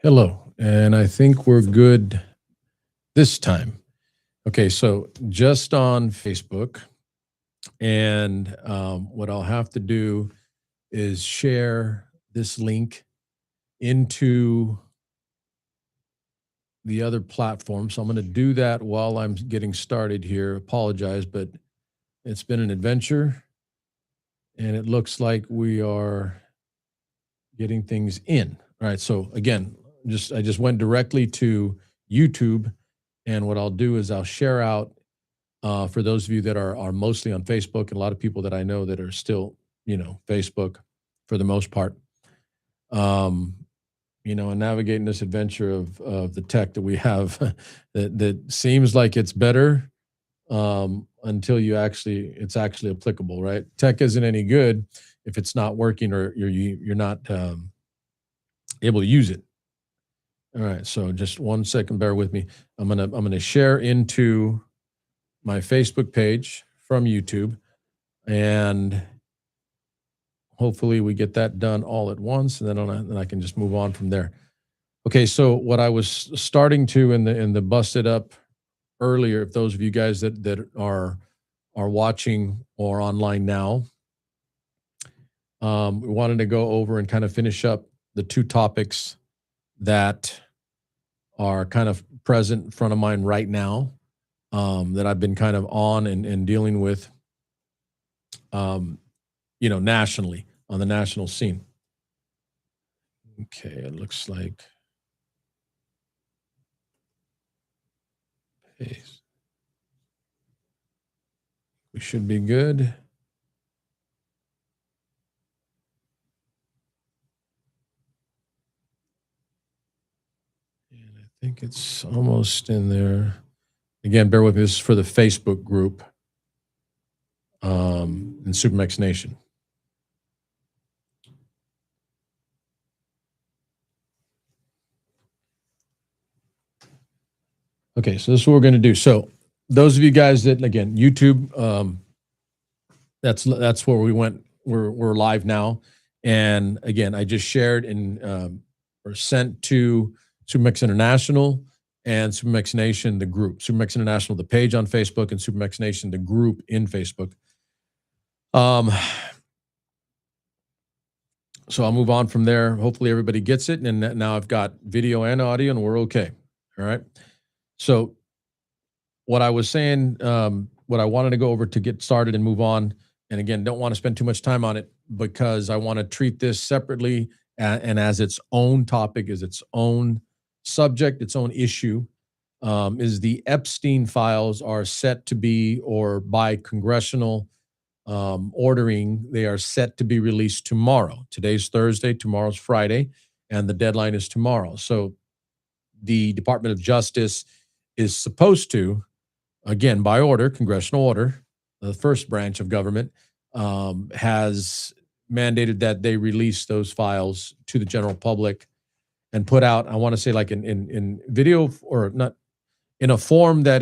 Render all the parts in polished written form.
Hello, and I think we're good this time. Okay, so just on Facebook, and what I'll have to do is share this link into the other platform. So I'm going to do that while I'm getting started here. Apologize, but it's been an adventure, and it looks like we are getting things in. All right, so again, I just went directly to YouTube, and what I'll do is I'll share out for those of you that are mostly on Facebook, and a lot of people that I know that are still, Facebook for the most part. Um, and navigating this adventure of the tech that we have that seems like it's better until it's actually applicable, right? Tech isn't any good if it's not working or you're not able to use it. All right, so just 1 second, bear with me. I'm gonna share into my Facebook page from YouTube, and hopefully we get that done all at once, and then I can just move on from there. Okay, so what I was starting to in the busted up earlier, if those of you guys that are watching or online now, we wanted to go over and kind of finish up the two topics that are kind of present in front of mine right now, that I've been kind of on and dealing with, nationally on the national scene. Okay, it looks like paste. We should be good. And I think it's almost in there. Again, bear with me. This is for the Facebook group in SuperMex Nation. Okay, so this is what we're going to do. So those of you guys that, again, YouTube, that's where we went. We're live now, and again, I just shared or sent to SuperMex International and SuperMex Nation, the group. SuperMex International, the page on Facebook, and SuperMex Nation, the group in Facebook. So I'll move on from there. Hopefully everybody gets it, and now I've got video and audio, and we're okay. All right. So what I was saying, what I wanted to go over to get started and move on, and again, don't want to spend too much time on it because I want to treat this separately and as its own topic, as its own subject, its own issue, is the Epstein files are set to be, or by congressional ordering, they are set to be released tomorrow. Today's Thursday, tomorrow's Friday, and the deadline is tomorrow. So the Department of Justice is supposed to, again, by order, congressional order, the first branch of government, has mandated that they release those files to the general public and put out, I want to say, like in video, or not, in a form that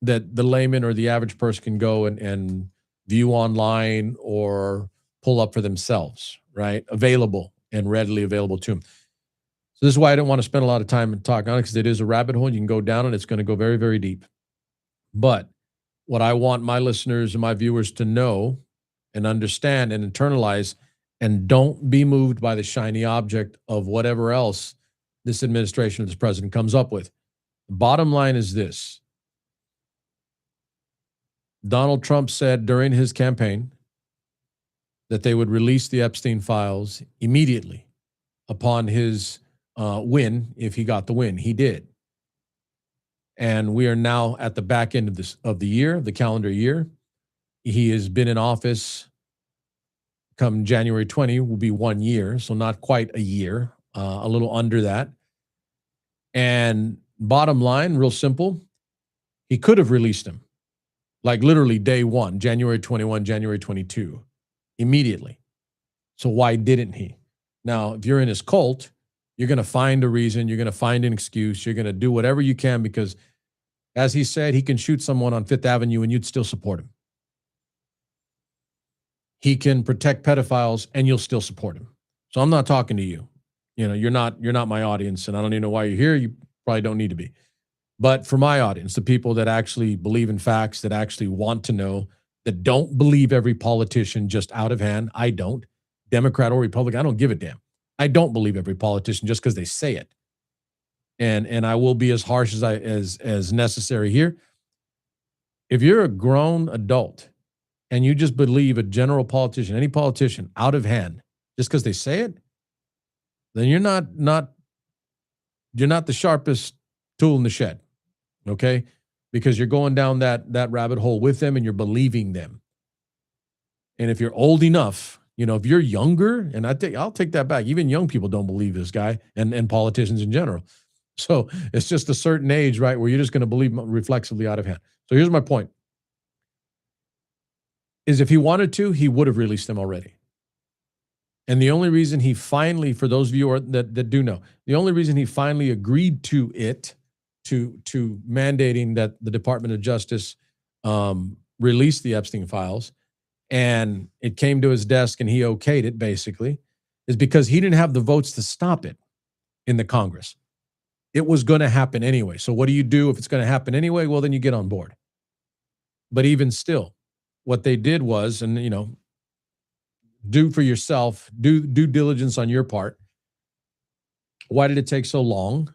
the layman or the average person can go and view online or pull up for themselves, right? Available and readily available to them. So this is why I don't want to spend a lot of time and talk on it, because it is a rabbit hole. You can go down and it's going to go very, very deep. But what I want my listeners and my viewers to know and understand and internalize, and don't be moved by the shiny object of whatever else this administration or this president comes up with. The bottom line is this. Donald Trump said during his campaign that they would release the Epstein files immediately upon his win, if he got the win. He did. And we are now at the back end of the year, the calendar year. He has been in office, come January 20, will be 1 year, so not quite a year, a little under that. And bottom line, real simple, he could have released him, like literally day one, January 21, January 22, immediately. So why didn't he? Now, if you're in his cult, you're going to find a reason, you're going to find an excuse, you're going to do whatever you can, because as he said, he can shoot someone on Fifth Avenue and you'd still support him. He can protect pedophiles and you'll still support him. So I'm not talking to you. you're not my audience, and I don't even know why you're here. You probably don't need to be. But for my audience, the people that actually believe in facts, that actually want to know, that don't believe every politician just out of hand. I don't. Democrat or Republican, I don't give a damn. I don't believe every politician just because they say it. And I will be as harsh as necessary here. If you're a grown adult and you just believe a general politician, any politician out of hand, just because they say it, then you're not the sharpest tool in the shed. Okay? Because you're going down that rabbit hole with them and you're believing them. And if you're old enough, if you're younger, and I'll take that back. Even young people don't believe this guy and politicians in general. So it's just a certain age, right, where you're just going to believe reflexively out of hand. So here's my point. Is if he wanted to, he would have released them already. And the only reason he finally, for those of you that do know, the only reason he finally agreed to it, to mandating that the Department of Justice release the Epstein files, and it came to his desk and he okayed it, basically, is because he didn't have the votes to stop it in the Congress. It was going to happen anyway. So what do you do if it's going to happen anyway? Well, then you get on board. But even still, what they did was, and do for yourself, do due diligence on your part. Why did it take so long?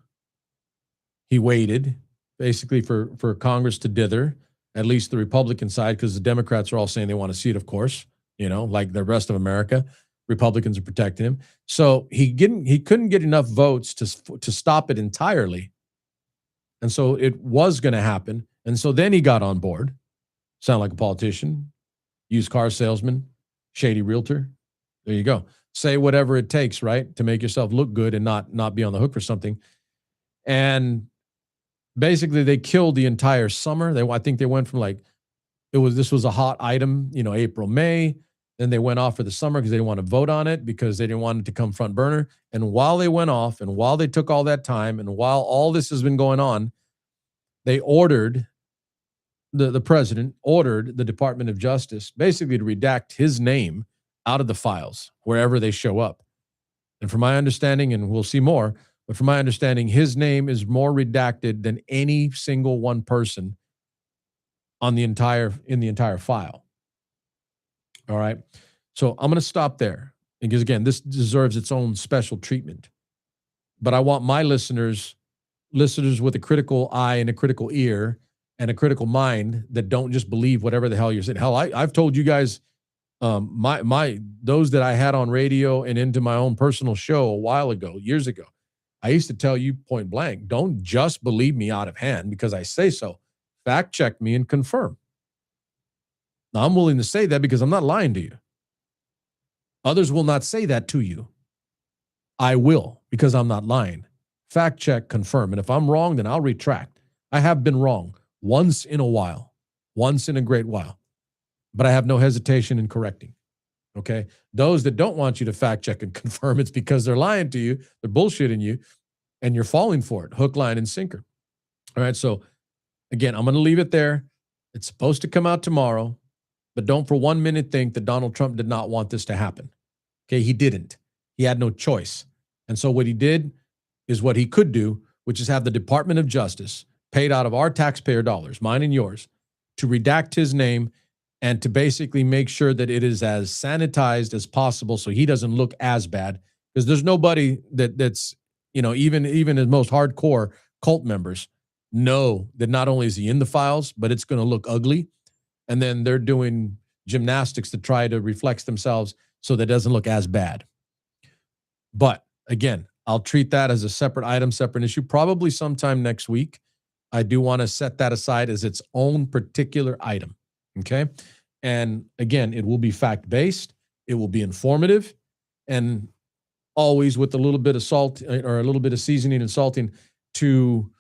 He waited basically for Congress to dither, at least the Republican side, because the Democrats are all saying they want to see it, of course, like the rest of America. Republicans are protecting him. So he couldn't get enough votes to stop it entirely. And so it was going to happen. And so then he got on board. Sound like a politician, used car salesman, shady realtor. There you go. Say whatever it takes, right, to make yourself look good and not be on the hook for something. And basically they killed the entire summer. I think they went from this was a hot item, April, May. Then they went off for the summer because they didn't want to vote on it because they didn't want it to come front burner. And while they went off and while they took all that time and while all this has been going on, they ordered, the president ordered the Department of Justice basically to redact his name out of the files wherever they show up. And from my understanding, and we'll see more, but from my understanding, his name is more redacted than any single one person in the entire file. All right. So I'm going to stop there because, again, this deserves its own special treatment. But I want my listeners with a critical eye and a critical ear and a critical mind that don't just believe whatever the hell you're saying. Hell, I've told you guys, those that I had on radio and into my own personal show a while ago, years ago, I used to tell you point blank, don't just believe me out of hand because I say so. Fact check me and confirm. Now, I'm willing to say that because I'm not lying to you. Others will not say that to you. I will because I'm not lying. Fact check, confirm. And if I'm wrong, then I'll retract. I have been wrong once in a while, once in a great while. But I have no hesitation in correcting. Okay? Those that don't want you to fact check and confirm, it's because they're lying to you, they're bullshitting you, and you're falling for it, hook, line, and sinker. All right, so again, I'm going to leave it there. It's supposed to come out tomorrow. But don't for 1 minute think that Donald Trump did not want this to happen. Okay, he didn't. He had no choice. And so what he did is what he could do, which is have the Department of Justice paid out of our taxpayer dollars, mine and yours, to redact his name and to basically make sure that it is as sanitized as possible so he doesn't look as bad. Because there's nobody that's, even his most hardcore cult members know that not only is he in the files, but it's going to look ugly. And then they're doing gymnastics to try to reflex themselves so that it doesn't look as bad. But again, I'll treat that as a separate item, separate issue, probably sometime next week. I do want to set that aside as its own particular item. Okay. And again, it will be fact-based. It will be informative, and always with a little bit of salt or a little bit of seasoning and salting to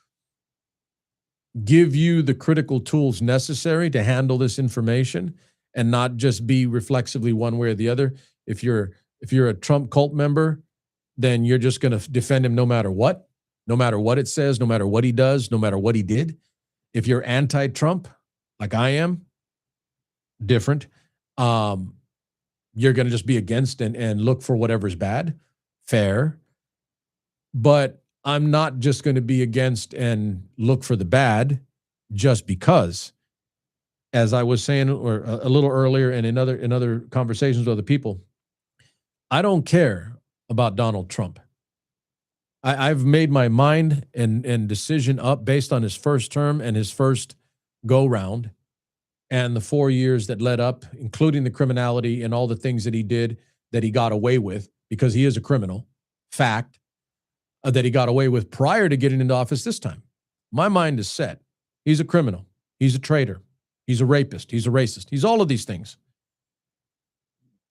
give you the critical tools necessary to handle this information and not just be reflexively one way or the other. If you're a Trump cult member, then you're just going to defend him no matter what it says, no matter what he does, no matter what he did. If you're anti-Trump, like I am, different, you're going to just be against and look for whatever's bad. Fair. But I'm not just going to be against and look for the bad just because. As I was saying or a little earlier and in other conversations with other people, I don't care about Donald Trump. I've made my mind and decision up based on his first term and his first go round and the 4 years that led up, including the criminality and all the things that he did that he got away with because he is a criminal. Fact that he got away with prior to getting into office this time. My mind is set. He's a criminal. He's a traitor. He's a rapist. He's a racist. He's all of these things.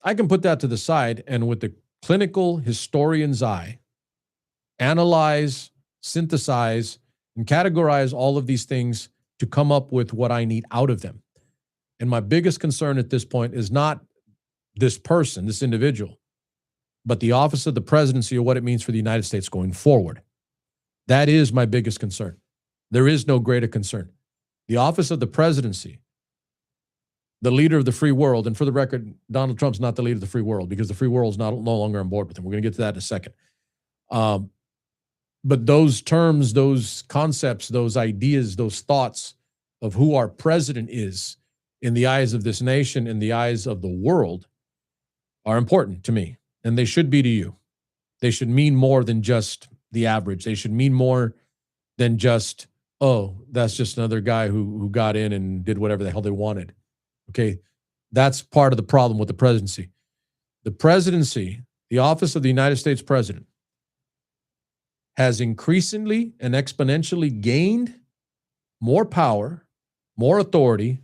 I can put that to the side and with the clinical historian's eye, analyze, synthesize, and categorize all of these things to come up with what I need out of them. And my biggest concern at this point is not this person, this individual, but the office of the presidency or what it means for the United States going forward. That is my biggest concern. There is no greater concern. The office of the presidency, the leader of the free world, and for the record, Donald Trump's not the leader of the free world because the free world's no longer on board with him. We're going to get to that in a second. But those terms, those concepts, those ideas, those thoughts of who our president is in the eyes of this nation, in the eyes of the world, are important to me. And they should be to you. They should mean more than just the average. They should mean more than just, oh, that's just another guy who got in and did whatever the hell they wanted. Okay, that's part of the problem with the presidency. The presidency, the office of the United States president, has increasingly and exponentially gained more power, more authority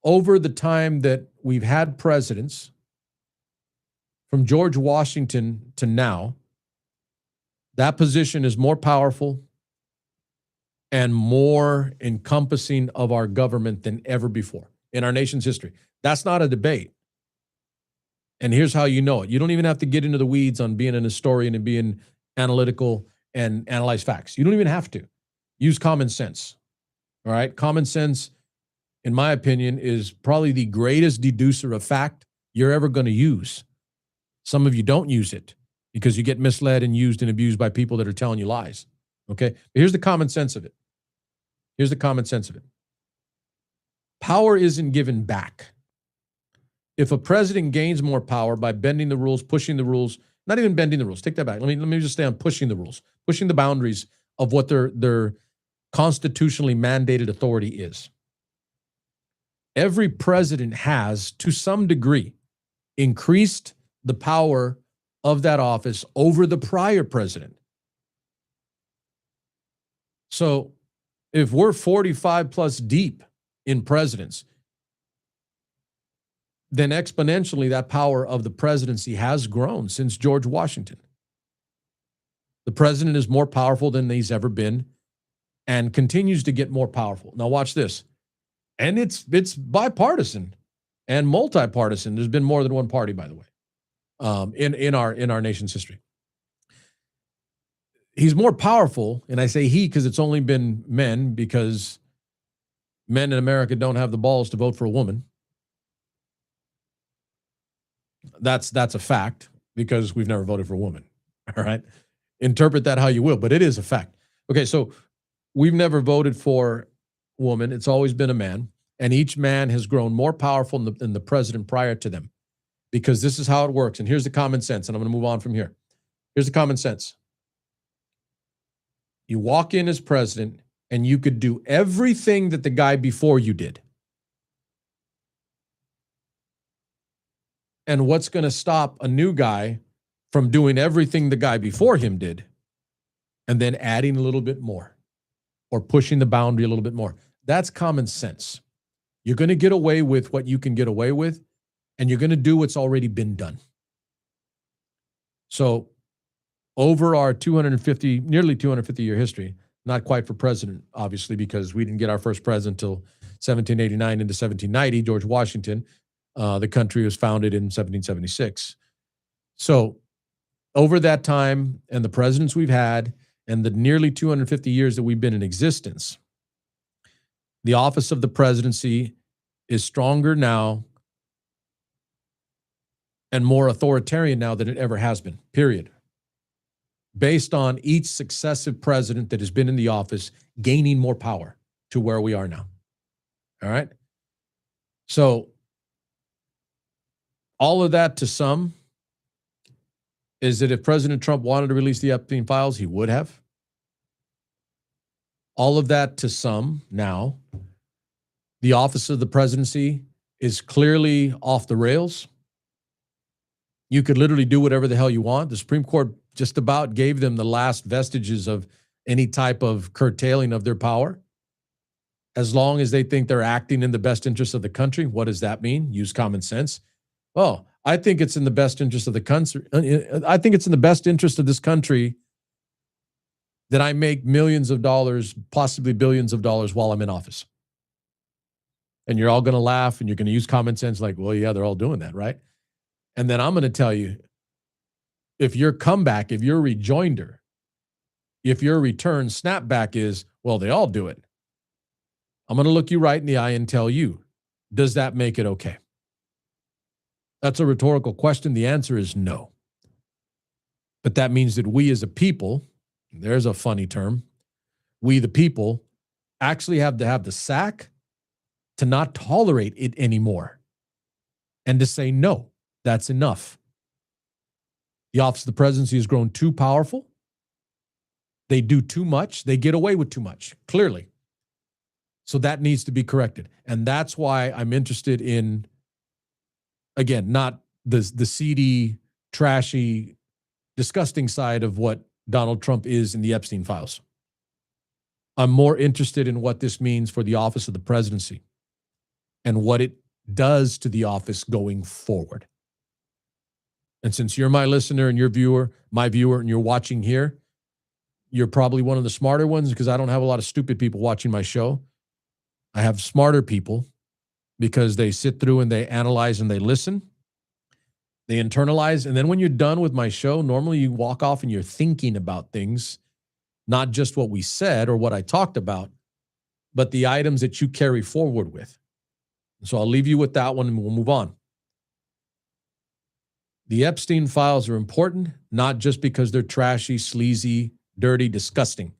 over the time that we've had presidents from George Washington to now. That position is more powerful and more encompassing of our government than ever before in our nation's history. That's not a debate. And here's how you know it. You don't even have to get into the weeds on being an historian and being analytical and analyze facts. You don't even have to. Use common sense. All right? Common sense, in my opinion, is probably the greatest deducer of fact you're ever going to use. Some of you don't use it because you get misled and used and abused by people that are telling you lies. Okay? But here's the common sense of it. Here's the common sense of it. Power isn't given back. If a president gains more power by bending the rules, pushing the rules, not even bending the rules, take that back. Let me just stay on pushing the rules, pushing the boundaries of what their constitutionally mandated authority is. Every president has, to some degree, increased the power of that office over the prior president. So if we're 45 plus deep in presidents, then exponentially that power of the presidency has grown since George Washington. The president is more powerful than he's ever been and continues to get more powerful. Now watch this. And it's bipartisan and multi-partisan. There's been more than one party, by the way, in our nation's history. He's more powerful, and I say he because it's only been men, because men in America don't have the balls to vote for a woman. That's a fact because we've never voted for a woman. All right. Interpret that how you will, but it is a fact. Okay. So we've never voted for a woman. It's always been a man. And each man has grown more powerful than the president prior to them because this is how it works. And here's the common sense. And I'm going to move on from here. Here's the common sense. You walk in as president and you could do everything that the guy before you did. And what's going to stop a new guy from doing everything the guy before him did and then adding a little bit more or pushing the boundary a little bit more? That's common sense. You're going to get away with what you can get away with, and you're going to do what's already been done. So over our nearly 250 year history, not quite for president, obviously, because we didn't get our first president until 1789 into 1790, George Washington. The country was founded in 1776. So over that time and the presidents we've had and the nearly 250 years that we've been in existence, the office of the presidency is stronger now and more authoritarian now than it ever has been, period. based on each successive president that has been in the office gaining more power to where we are now. All right. So all of that to some is that if President Trump wanted to release the Epstein files, he would have. All of that to some now, the office of the presidency is clearly off the rails. You could literally do whatever the hell you want. The Supreme Court just about gave them the last vestiges of any type of curtailing of their power. As long as they think they're acting in the best interest of the country. What does that mean? Use common sense. Oh, I think it's in the best interest of the country. I think it's in the best interest of this country that I make millions of dollars, possibly billions of dollars while I'm in office. And you're all going to laugh and you're going to use common sense like, well, yeah, they're all doing that, right? And then I'm going to tell you, if your comeback, if your rejoinder, if your return snapback is, well, they all do it. I'm going to look you right in the eye and tell you, does that make it okay? That's a rhetorical question. The answer is no. But that means that we as a people, there's a funny term, we the people actually have to have the sack to not tolerate it anymore and to say, no, that's enough. The office of the presidency has grown too powerful. They do too much. They get away with too much, clearly. So that needs to be corrected. And that's why I'm interested in, again, not the seedy, trashy, disgusting side of what Donald Trump is in the Epstein files. I'm more interested in what this means for the office of the presidency and what it does to the office going forward. And since you're my listener and your viewer, my viewer, and you're watching here, you're probably one of the smarter ones because I don't have a lot of stupid people watching my show. I have smarter people because they sit through and they analyze and they listen. They internalize. And then when you're done with my show, normally you walk off and you're thinking about things, not just what we said or what I talked about, but the items that you carry forward with. So I'll leave you with that one and we'll move on. The Epstein files are important, not just because they're trashy, sleazy, dirty, disgusting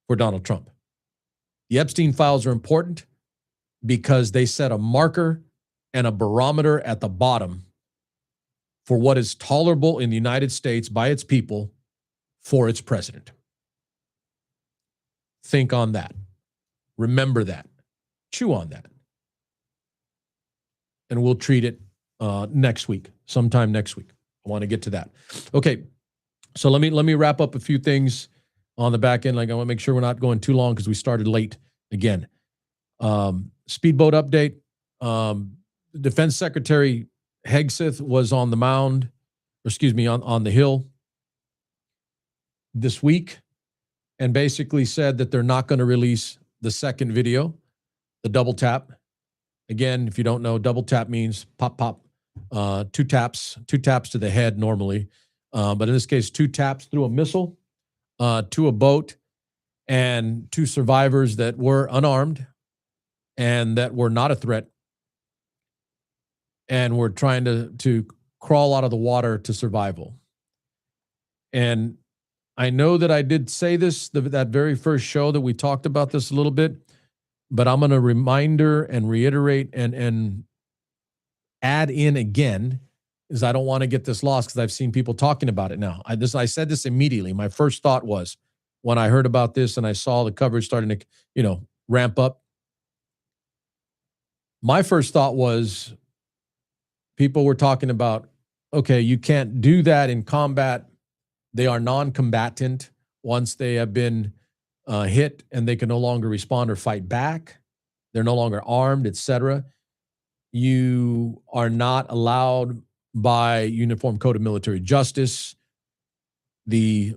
for Donald Trump. The Epstein files are important because they set a marker and a barometer at the bottom for what is tolerable in the United States by its people for its president. Think on that. Remember that. Chew on that. And we'll treat it next week, sometime next week. I want to get to that. Okay, so let me wrap up a few things on the back end. Like I want to make sure we're not going too long because we started late again. Speedboat update. Defense Secretary Hegseth was on the mound, or excuse me, on the Hill this week and basically said that they're not going to release the second video, the double tap. Again, if you don't know, double tap means pop, pop, two taps to the head normally. But in this case, 2 taps through a missile to a boat and 2 survivors that were unarmed and that were not a threat and were trying to crawl out of the water to survival. And I know that I did say this, that very first show that we talked about this a little bit, but I'm going to reminder and reiterate and add in again, is I don't want to get this lost because I've seen people talking about it now. I said this immediately. My first thought was when I heard about this and I saw the coverage starting to, ramp up. My first thought was people were talking about, okay, you can't do that in combat. They are non-combatant once they have been hit and they can no longer respond or fight back. They're no longer armed, etc. You are not allowed by Uniform Code of Military Justice, the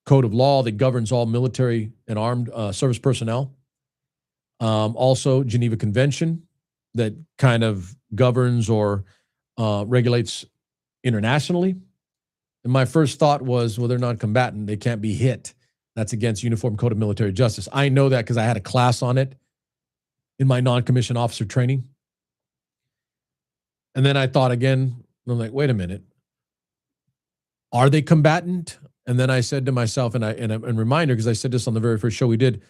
code of law that governs all military and armed service personnel. Also, Geneva Convention that kind of governs or regulates internationally. And my first thought was, well, they're non-combatant. They can't be hit. That's against Uniform Code of Military Justice. I know that because I had a class on it in my non-commissioned officer training. And then I thought again, I'm like, wait a minute. Are they combatant? And then I said to myself, and a reminder, because I said this on the very first show we did,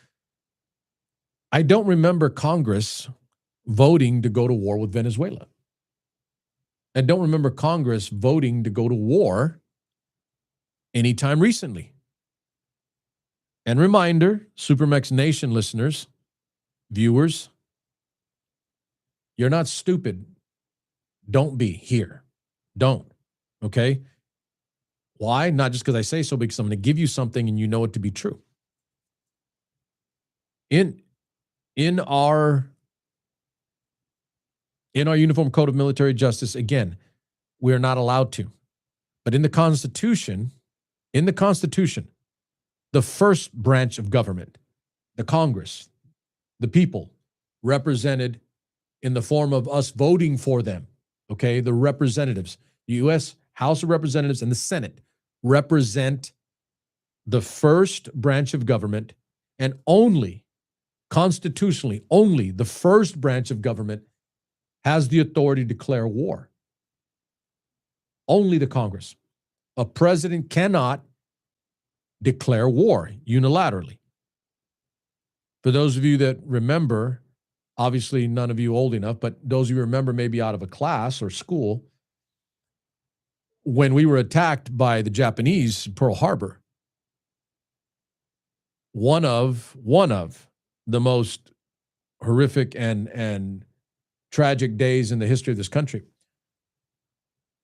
I don't remember Congress voting to go to war with Venezuela. I don't remember Congress voting to go to war anytime recently. And reminder, SuperMex Nation listeners, viewers, you're not stupid. Don't be here. Don't. Okay? Why? Not just because I say so, because I'm going to give you something and you know it to be true. In our Uniform Code of Military Justice, again, we are not allowed to. But in the Constitution, the first branch of government, the Congress, the people, represented in the form of us voting for them, okay, the representatives, the U.S. House of Representatives and the Senate represent the first branch of government, and only, constitutionally, only the first branch of government has the authority to declare war. Only the Congress. A president cannot declare war unilaterally. For those of you that remember, obviously none of you old enough, but those of you remember maybe out of a class or school, when we were attacked by the Japanese in Pearl Harbor, one of the most horrific and tragic days in the history of this country,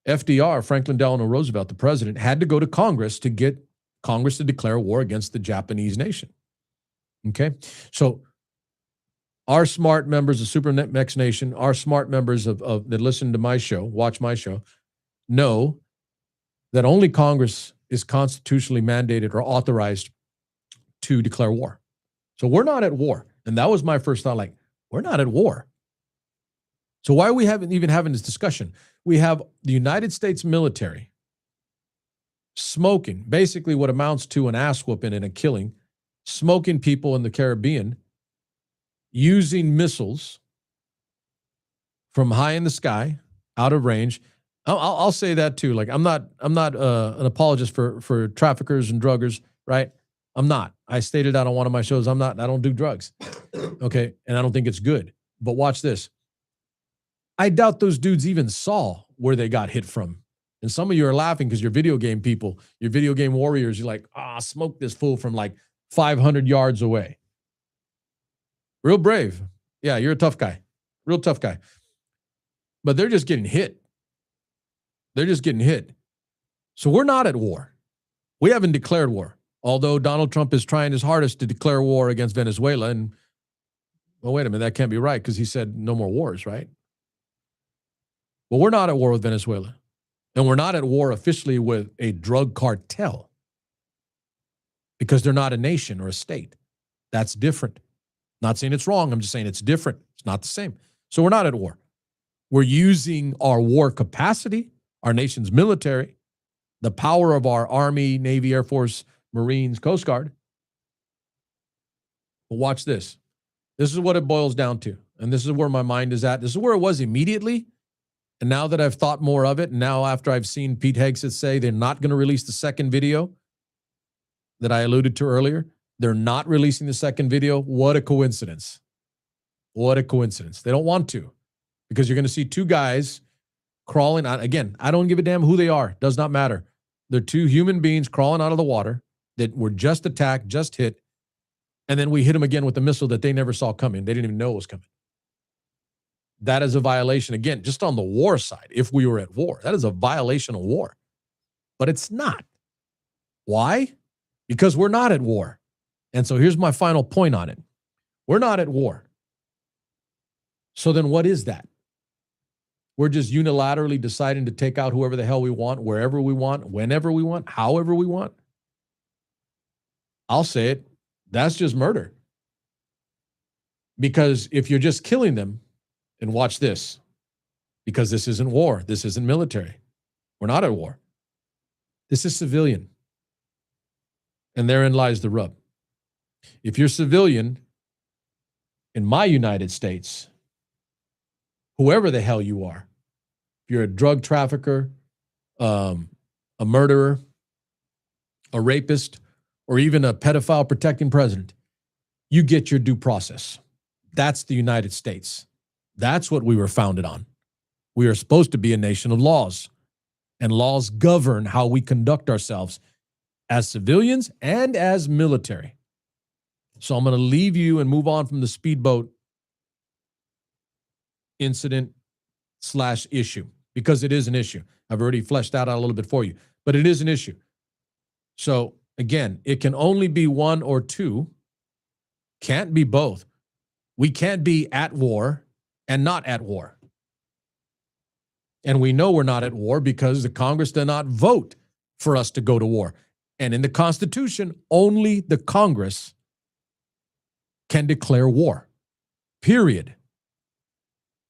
FDR, Franklin Delano Roosevelt, the president, had to go to Congress to get Congress to declare war against the Japanese nation. Okay? So our smart members of SuperMex Nation, our smart members of that listen to my show, watch my show, know that only Congress is constitutionally mandated or authorized to declare war. So we're not at war. And that was my first thought, like, we're not at war. So why are we even having this discussion? We have the United States military smoking, basically what amounts to an ass whooping and a killing, smoking people in the Caribbean, using missiles from high in the sky, out of range. I'll say that too. Like, I'm not an apologist for traffickers and druggers, right? I'm not. I stated that on one of my shows. I don't do drugs. Okay. And I don't think it's good. But watch this. I doubt those dudes even saw where they got hit from. And some of you are laughing because you're video game people, you're video game warriors. You're like, smoke this fool from like 500 yards away. Real brave. Yeah, you're a tough guy. Real tough guy. But they're just getting hit. They're just getting hit. So we're not at war. We haven't declared war. Although Donald Trump is trying his hardest to declare war against Venezuela. And, well, wait a minute, that can't be right because he said no more wars, right? Well, we're not at war with Venezuela. And we're not at war officially with a drug cartel because they're not a nation or a state. That's different. Not saying it's wrong. I'm just saying it's different. It's not the same. So we're not at war. We're using our war capacity, our nation's military, the power of our Army, Navy, Air Force, Marines, Coast Guard. But watch this. This is what it boils down to. And this is where my mind is at. This is where it was immediately. And now that I've thought more of it, and now after I've seen Pete Hegseth say they're not going to release the second video that I alluded to earlier, they're not releasing the second video. What a coincidence. What a coincidence. They don't want to, because you're going to see two guys crawling out. Again, I don't give a damn who they are. Does not matter. They're two human beings crawling out of the water that were just attacked, just hit. And then we hit them again with a missile that they never saw coming. They didn't even know it was coming. That is a violation, again, just on the war side. If we were at war, that is a violation of war. But it's not. Why? Because we're not at war. And so here's my final point on it. We're not at war. So then what is that? We're just unilaterally deciding to take out whoever the hell we want, wherever we want, whenever we want, however we want. I'll say it. That's just murder. Because if you're just killing them, and watch this, because this isn't war. This isn't military. We're not at war. This is civilian. And therein lies the rub. If you're civilian in my United States, whoever the hell you are, if you're a drug trafficker, a murderer, a rapist, or even a pedophile protecting president, you get your due process. That's the United States. That's what we were founded on. We are supposed to be a nation of laws, and laws govern how we conduct ourselves as civilians and as military. So I'm going to leave you and move on from the speedboat incident / issue, because it is an issue. I've already fleshed that out a little bit for you, but it is an issue. So again, it can only be one or two, can't be both. We can't be at war and not at war. And we know we're not at war because the Congress did not vote for us to go to war. And in the Constitution, only the Congress can declare war. Period.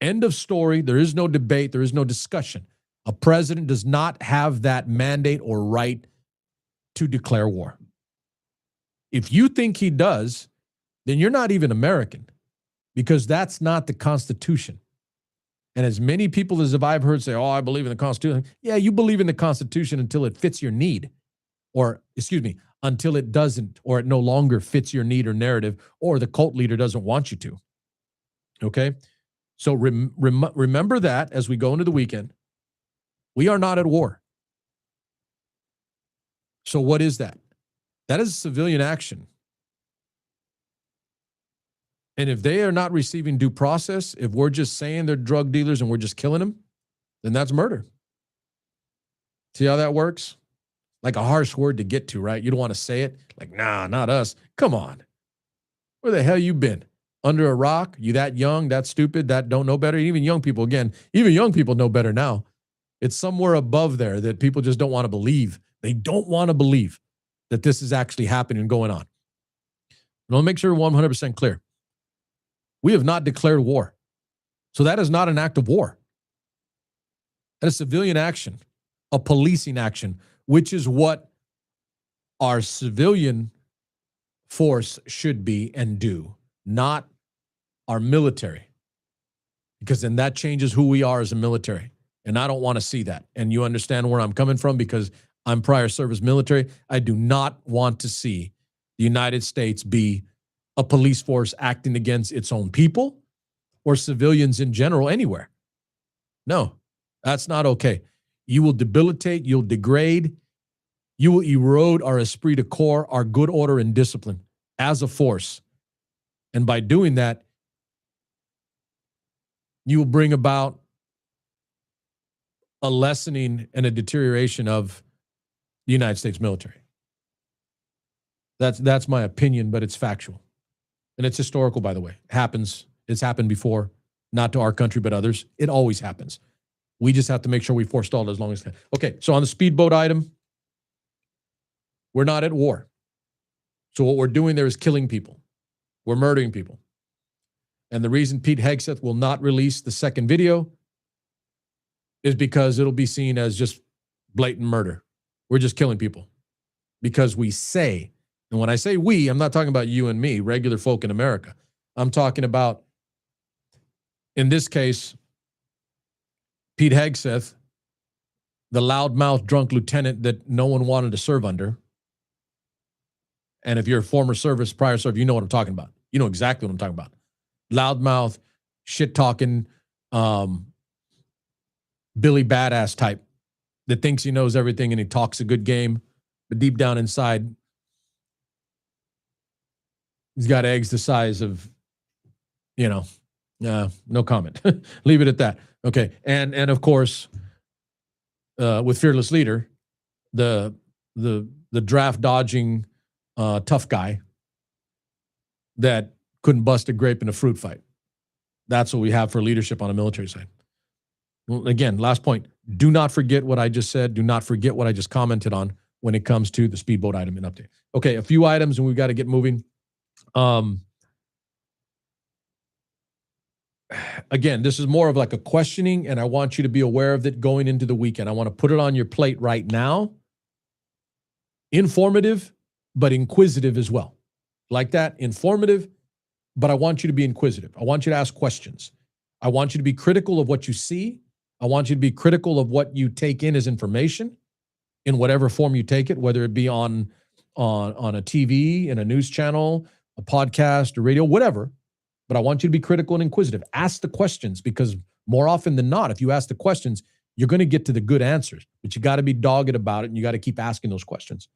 End of story. There is no debate. There is no discussion. A president does not have that mandate or right to declare war. If you think he does, then you're not even American, because that's not the Constitution. And as many people as I've heard say, oh, I believe in the Constitution. Yeah, you believe in the Constitution until it fits your need, or until it doesn't, or it no longer fits your need or narrative, or the cult leader doesn't want you to. Okay? So remember that as we go into the weekend. We are not at war. So what is that? That is civilian action. And if they are not receiving due process, if we're just saying they're drug dealers and we're just killing them, then that's murder. See how that works? Like a harsh word to get to, right? You don't want to say it. Like, nah, not us. Come on. Where the hell you been? Under a rock? You that young, that stupid, that don't know better? Even young people, again, even young people know better now. It's somewhere above there that people just don't want to believe. They don't want to believe that this is actually happening and going on. And I'll make sure we're 100% clear. We have not declared war. So that is not an act of war. That is civilian action, a policing action, which is what our civilian force should be and do, not our military. Because then that changes who we are as a military. And I don't want to see that. And you understand where I'm coming from, because I'm prior service military. I do not want to see the United States be a police force acting against its own people or civilians in general anywhere. No, that's not okay. You will debilitate, you'll degrade, you will erode our esprit de corps, our good order and discipline as a force. And by doing that, you will bring about a lessening and a deterioration of the United States military. That's my opinion, but it's factual. And it's historical, by the way. It happens. It's happened before, not to our country, but others. It always happens. We just have to make sure we forestall it as long as we can. Okay, so on the speedboat item, we're not at war. So what we're doing there is killing people. We're murdering people. And the reason Pete Hegseth will not release the second video is because it'll be seen as just blatant murder. We're just killing people because we say, and when I say we, I'm not talking about you and me, regular folk in America. I'm talking about, in this case, Pete Hegseth, the loudmouth drunk lieutenant that no one wanted to serve under. And if you're a former service, prior service, you know what I'm talking about. You know exactly what I'm talking about. Loudmouth, shit-talking, Billy Badass type that thinks he knows everything and he talks a good game, but deep down inside, he's got eggs the size of, no comment. Leave it at that. Okay. And of course, with Fearless Leader, the draft dodging tough guy that couldn't bust a grape in a fruit fight. That's what we have for leadership on a military side. Well, again, last point. Do not forget what I just said. Do not forget what I just commented on when it comes to the speedboat item and update. Okay, a few items and we've got to get moving. Again, this is more of like a questioning, and I want you to be aware of it going into the weekend. I want to put it on your plate right now. Informative, but inquisitive as well. Like that, informative, but I want you to be inquisitive. I want you to ask questions. I want you to be critical of what you see. I want you to be critical of what you take in as information. in whatever form you take it, whether it be on a TV, in a news channel, a podcast, or radio, whatever. But I want you to be critical and inquisitive. Ask the questions, because more often than not, if you ask the questions, you're going to get to the good answers. But you got to be dogged about it, and you got to keep asking those questions.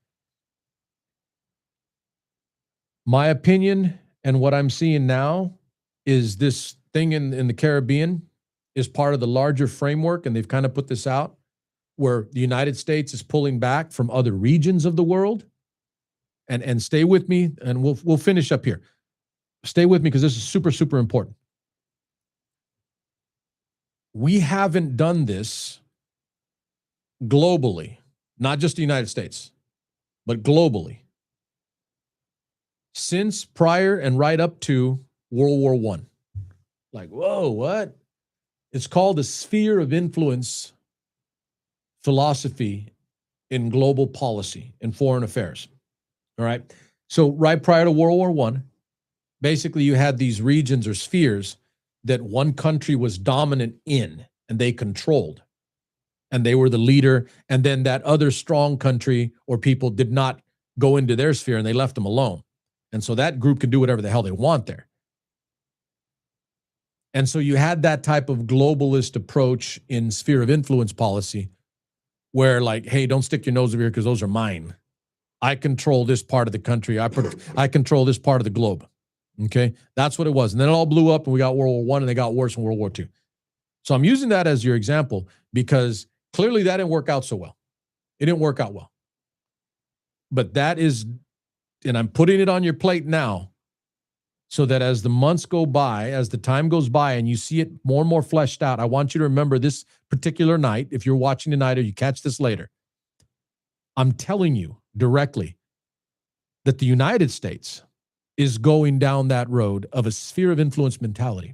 My opinion and what I'm seeing now is this thing in the Caribbean is part of the larger framework, and they've kind of put this out, where the United States is pulling back from other regions of the world. And stay with me, and we'll finish up here. Stay with me, because this is super, super important. We haven't done this globally, not just the United States, but globally, since prior and right up to World War I. Like, whoa, what? It's called the sphere of influence philosophy in global policy and foreign affairs. All right. So right prior to World War I, basically you had these regions or spheres that one country was dominant in and they controlled, and they were the leader. And then that other strong country or people did not go into their sphere, and they left them alone. And so that group could do whatever the hell they want there. And so you had that type of globalist approach in sphere of influence policy, where like, hey, don't stick your nose over here because those are mine. I control this part of the country. I control this part of the globe. Okay, that's what it was. And then it all blew up, and we got World War I, and they got worse in World War II. So I'm using that as your example because clearly that didn't work out so well. It didn't work out well. But that is, and I'm putting it on your plate now, so that as the months go by, as the time goes by, and you see it more and more fleshed out, I want you to remember this particular night. If you're watching tonight or you catch this later, I'm telling you directly that the United States is going down that road of a sphere of influence mentality.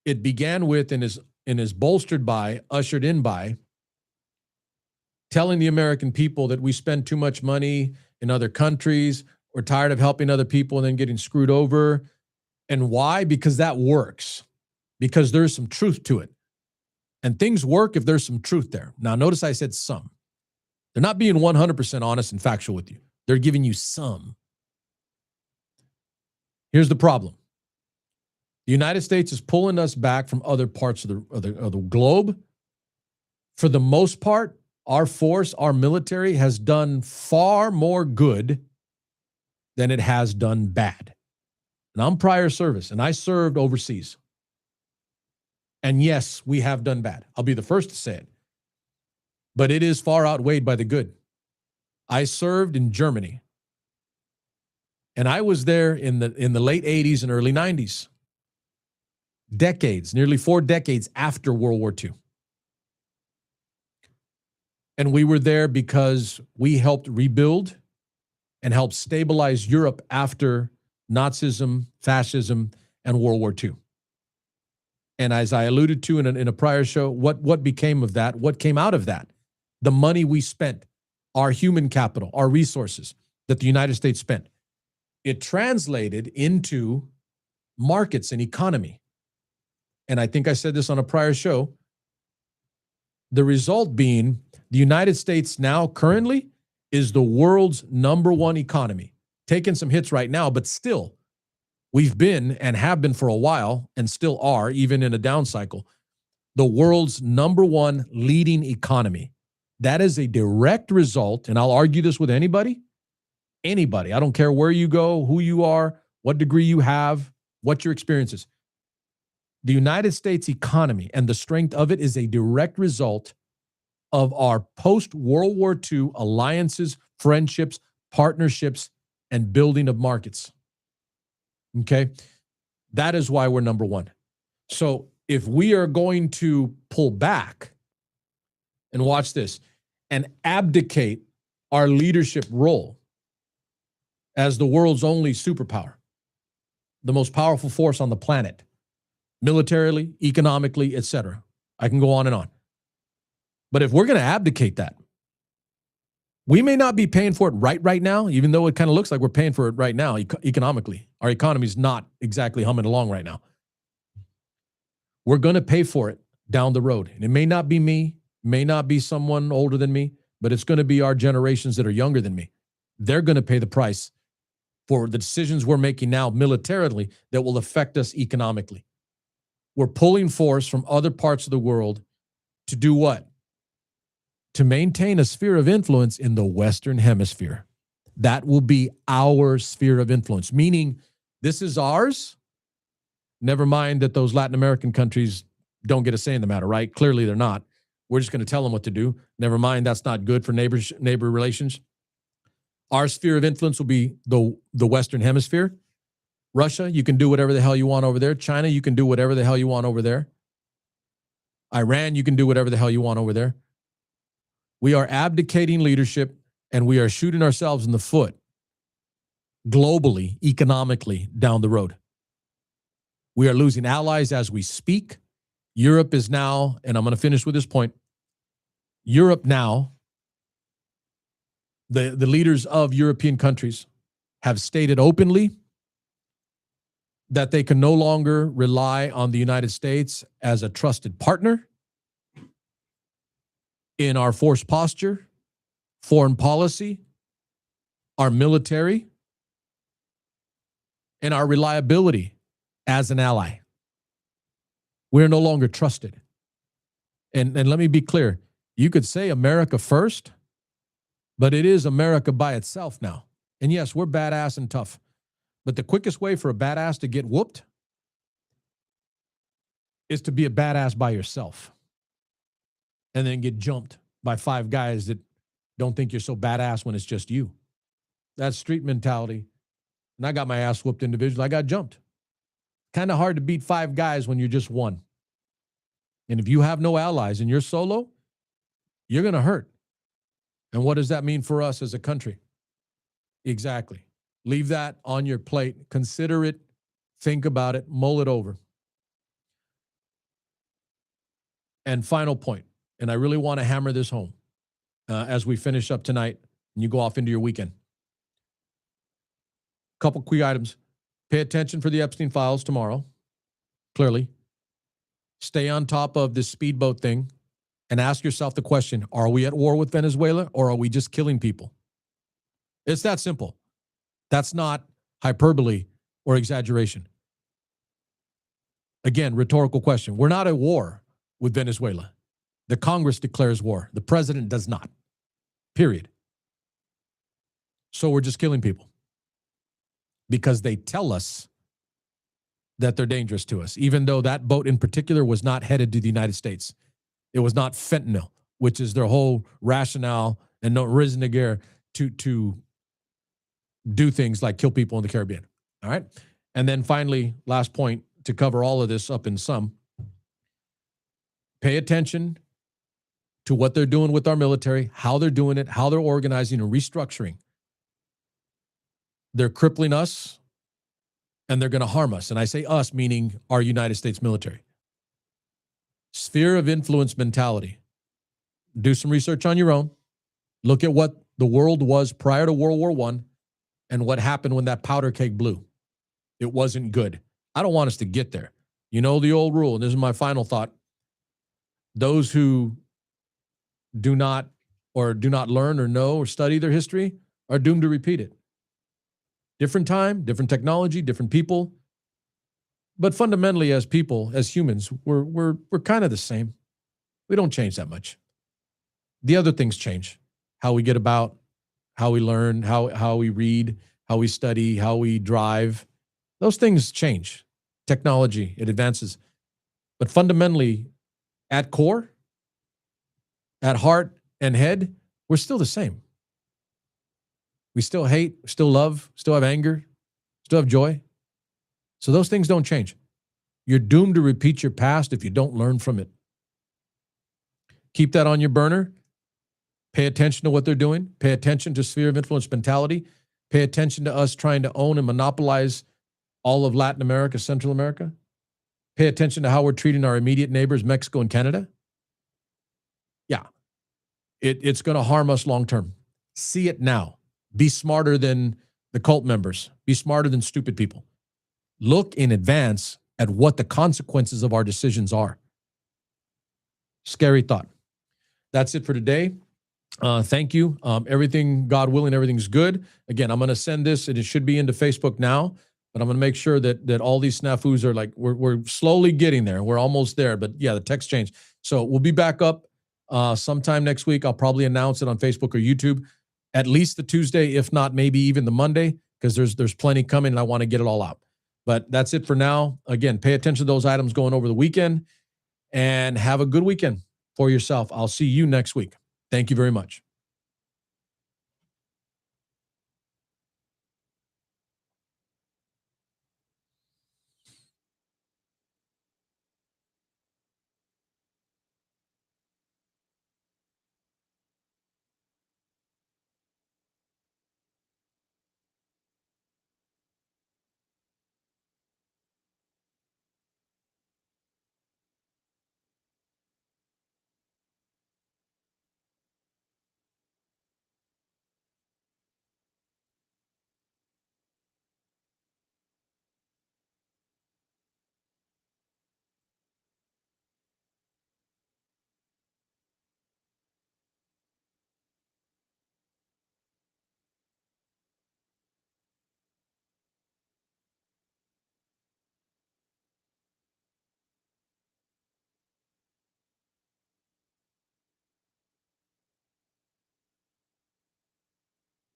It began with and is bolstered by, ushered in by, telling the American people that we spend too much money in other countries. We're tired of helping other people and then getting screwed over. And why? Because that works. Because there's some truth to it. And things work if there's some truth there. Now, notice I said some. They're not being 100% honest and factual with you. They're giving you some. Here's the problem. The United States is pulling us back from other parts of the globe. For the most part, our force, our military has done far more good than it has done bad. And I'm prior service, and I served overseas. And yes, we have done bad. I'll be the first to say it. But it is far outweighed by the good. I served in Germany. And I was there in the late 80s and early 90s. Decades, nearly 4 decades after World War II. And we were there because we helped rebuild and help stabilize Europe after Nazism, fascism, and World War II. And as I alluded to in a prior show, what became of that? What came out of that? The money we spent, our human capital, our resources that the United States spent. It translated into markets and economy. And I think I said this on a prior show. The result being the United States now currently is the world's #1 economy. Taking some hits right now, but still, we've been and have been for a while and still are, even in a down cycle, the world's #1 leading economy. That is a direct result, and I'll argue this with anybody. I don't care where you go, who you are, what degree you have, what your experience is. The United States economy and the strength of it is a direct result of our post-World War II alliances, friendships, partnerships, and building of markets. Okay? That is why we're #1. So if we are going to pull back, and watch this, and abdicate our leadership role as the world's only superpower, the most powerful force on the planet, militarily, economically, etc. I can go on and on. But if we're going to abdicate that, we may not be paying for it right now, even though it kind of looks like we're paying for it right now economically. Our economy is not exactly humming along right now. We're going to pay for it down the road. And it may not be me. may not be someone older than me, but it's going to be our generations that are younger than me. They're going to pay the price for the decisions we're making now militarily that will affect us economically. We're pulling force from other parts of the world to do what? To maintain a sphere of influence in the Western Hemisphere. That will be our sphere of influence, meaning this is ours. Never mind that those Latin American countries don't get a say in the matter, right? Clearly they're not. We're just going to tell them what to do. Never mind, that's not good for neighbor relations. Our sphere of influence will be the Western Hemisphere. Russia, you can do whatever the hell you want over there. China, you can do whatever the hell you want over there. Iran, you can do whatever the hell you want over there. We are abdicating leadership and we are shooting ourselves in the foot globally, economically down the road. We are losing allies as we speak. Europe is now, and I'm going to finish with this point, Europe now, the leaders of European countries have stated openly that they can no longer rely on the United States as a trusted partner in our force posture, foreign policy, our military, and our reliability as an ally. We're no longer trusted. And let me be clear. You could say America first, but it is America by itself now. And yes, we're badass and tough. But the quickest way for a badass to get whooped is to be a badass by yourself and then get jumped by 5 guys that don't think you're so badass when it's just you. That's street mentality. And I got my ass whooped individually. I got jumped. Kind of hard to beat 5 guys when you're just one. And if you have no allies and you're solo, you're going to hurt. And what does that mean for us as a country? Exactly. Leave that on your plate. Consider it. Think about it. Mull it over. And final point, and I really want to hammer this home as we finish up tonight and you go off into your weekend. Couple key items. Pay attention for the Epstein files tomorrow. Clearly. Stay on top of this speedboat thing and ask yourself the question, are we at war with Venezuela or are we just killing people? It's that simple. That's not hyperbole or exaggeration. Again, rhetorical question. We're not at war with Venezuela. The Congress declares war. The president does not. Period. So we're just killing people because they tell us that they're dangerous to us, even though that boat in particular was not headed to the United States. It was not fentanyl, which is their whole rationale and no raison d'être to do things like kill people in the Caribbean. All right. And then finally, last point to cover all of this up in sum, pay attention to what they're doing with our military, how they're doing it, how they're organizing and restructuring. They're crippling us and they're going to harm us. And I say us, meaning our United States military. Sphere of influence mentality. Do some research on your own. Look at what the world was prior to World War I and what happened when that powder keg blew. It wasn't good. I don't want us to get there. You know the old rule, and this is my final thought. Those who do not learn or know or study their history are doomed to repeat it. Different time, different technology, different people. But fundamentally, as people, as humans, we're kind of the same. We don't change that much. The other things change. How we get about, how we learn, how we read, how we study, how we drive. Those things change. Technology, it advances. But fundamentally, at core, at heart and head, we're still the same. We still hate, still love, still have anger, still have joy. So those things don't change. You're doomed to repeat your past if you don't learn from it. Keep that on your burner. Pay attention to what they're doing. Pay attention to sphere of influence mentality. Pay attention to us trying to own and monopolize all of Latin America, Central America. Pay attention to how we're treating our immediate neighbors, Mexico and Canada. Yeah, it's going to harm us long term. See it now. Be smarter than the cult members. Be smarter than stupid people. Look in advance at what the consequences of our decisions are. Scary thought. that's it for today. Thank you. Everything, God willing, everything's good. Again, I'm going to send this, and it should be into Facebook now. But I'm going to make sure that all these snafus are like we're slowly getting there. We're almost there. But yeah, the text changed. So we'll be back up sometime next week. I'll probably announce it on Facebook or YouTube, at least the Tuesday, if not maybe even the Monday, because there's plenty coming, and I want to get it all out. But that's it for now. Again, pay attention to those items going over the weekend, and have a good weekend for yourself. I'll see you next week. Thank you very much.